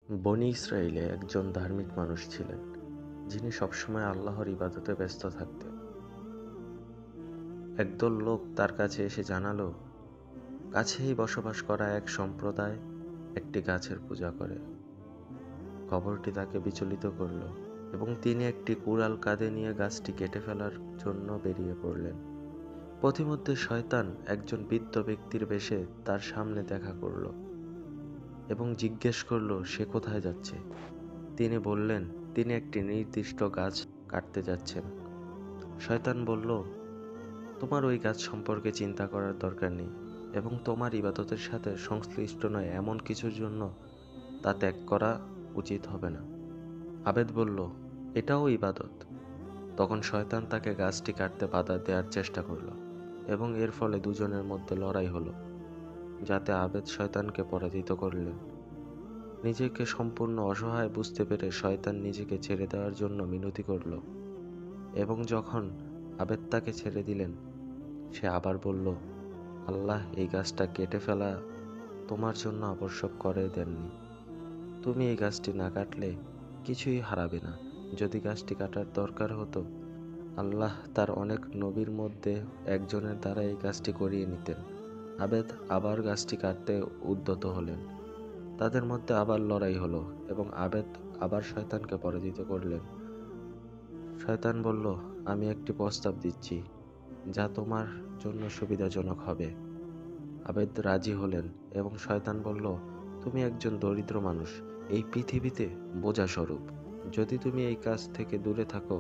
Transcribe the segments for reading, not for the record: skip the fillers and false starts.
বনী ইসরাইলে একজন ধার্মিক মানুষ ছিলেন, যিনি সবসময় আল্লাহর ইবাদতে ব্যস্ত থাকতেন। একদল লোক তার কাছে এসে জানালো, কাছেই বসবাস করা এক সম্প্রদায় একটি গাছের পূজা করে। খবরটি তাকে বিচলিত করল এবং তিনি একটি কুড়াল কাঁধে নিয়ে গাছটি কেটে ফেলার জন্য বেরিয়ে পড়লেন। পথিমধ্যে শয়তান একজন বৃদ্ধ ব্যক্তির বেশে তার সামনে দেখা করল এবং জিজ্ঞেস করল সে কোথায় যাচ্ছে। তিনি বললেন তিনি একটি নির্দিষ্ট গাছ কাটতে যাচ্ছেন। শয়তান বলল, তোমার ওই গাছ সম্পর্কে চিন্তা করার দরকার নেই এবং তোমার ইবাদতের সাথে সংশ্লিষ্ট নয় এমন কিছুর জন্য তা ত্যাগ করা উচিত হবে না। আবেদ বলল, এটাও ইবাদত। তখন শয়তান তাকে গাছটি কাটতে বাধা দেওয়ার চেষ্টা করল এবং এর ফলে দুজনের মধ্যে লড়াই হলো, যাতে আবেদ শয়তানকে পরাজিত করলেন। নিজেকে সম্পূর্ণ অসহায় বুঝতে পেরে শয়তান নিজেকে ছেড়ে দেওয়ার জন্য মিনতি করল এবং যখন আবেদ তাকে ছেড়ে দিলেন, সে আবার বলল, আল্লাহ এই গাছটা কেটে ফেলা তোমার জন্য আবশ্যক করে দেননি। তুমি এই গাছটি না কাটলে কিছুই হারাবে না। যদি গাছটি কাটার দরকার হতো, আল্লাহ তার অনেক নবীর মধ্যে একজনের দ্বারা এই কাজটি করিয়ে নিতেন। আবেদ আবার গাছটি কাটতে উদ্যত হলেন। তাদের মধ্যে আবার লড়াই হলো এবং আবেদ আবার শয়তানকে পরাজিত করলেন। শয়তান বলল, আমি একটি প্রস্তাব দিচ্ছি যা তোমার জন্য সুবিধাজনক হবে। আবেদ রাজি হলেন এবং শয়তান বলল, তুমি একজন দরিদ্র মানুষ, এই পৃথিবীতে বোঝা স্বরূপ। যদি তুমি এই কাজ থেকে দূরে থাকো,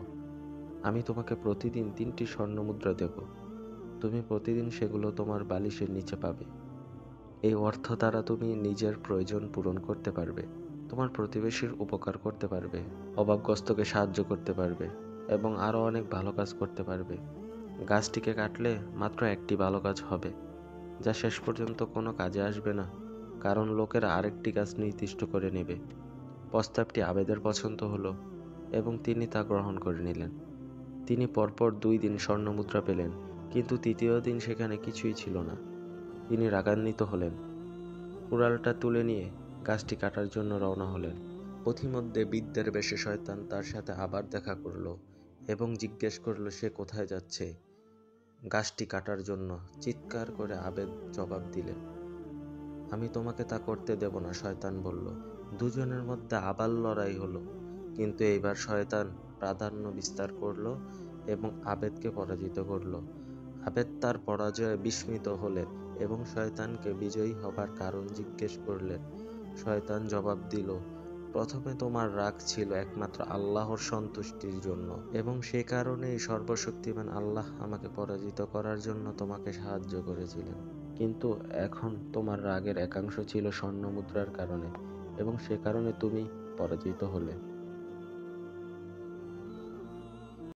আমি তোমাকে প্রতিদিন 3টি স্বর্ণমুদ্রা দেব। তুমি প্রতিদিন সেগুলো তোমার বালিশের নিচে পাবে। এই অর্থ দ্বারা তুমি নিজের প্রয়োজন পূরণ করতে পারবে, তোমার প্রতিবেশীর উপকার করতে পারবে, অভাবগ্রস্তকে সাহায্য করতে পারবে এবং আরও অনেক ভালো কাজ করতে পারবে। গাছটিকে কাটলে মাত্র একটি ভালো কাজ হবে, যা শেষ পর্যন্ত কোনো কাজে আসবে না, কারণ লোকেরা আরেকটি গাছ নির্দিষ্ট করে নেবে। প্রস্তাবটি আবেদের পছন্দ হলো এবং তিনি তা গ্রহণ করে নিলেন। তিনি পরপর 2 দিন স্বর্ণমুদ্রা পেলেন, কিন্তু তৃতীয় দিন সেখানে কিছুই ছিল না। তিনি রাগান্বিত হলেন। কুড়ালটা তুলে নিয়ে গাছটি কাটার জন্য রওনা হলেন। পথিমধ্যে বৃদ্ধের বেশে শয়তান তার সাথে আবার দেখা করল এবং জিজ্ঞেস করল সে কোথায় যাচ্ছে। গাছটি কাটার জন্য চিৎকার করে আবেদ জবাব দিলেন, আমি তোমাকে তা করতে দেব না। শয়তান বলল। দুজনের মধ্যে আবার লড়াই হলো, কিন্তু এইবার শয়তান প্রাধান্য বিস্তার করলো এবং আবেদকে পরাজিত করলো। আবেদ তার পরাজয়ে বিস্মিত হলেন এবং শয়তানকে বিজয়ী হবার কারণ জিজ্ঞেস করলেন। শয়তান জবাব দিল, প্রথমে তোমার রাগ ছিল একমাত্র আল্লাহর সন্তুষ্টির জন্য এবং সে কারণেই সর্বশক্তিমান আল্লাহ আমাকে পরাজিত করার জন্য তোমাকে সাহায্য করেছিলেন। কিন্তু এখন তোমার রাগের একাংশ ছিল স্বর্ণমুদ্রার কারণে এবং সে কারণে তুমি পরাজিত হলে।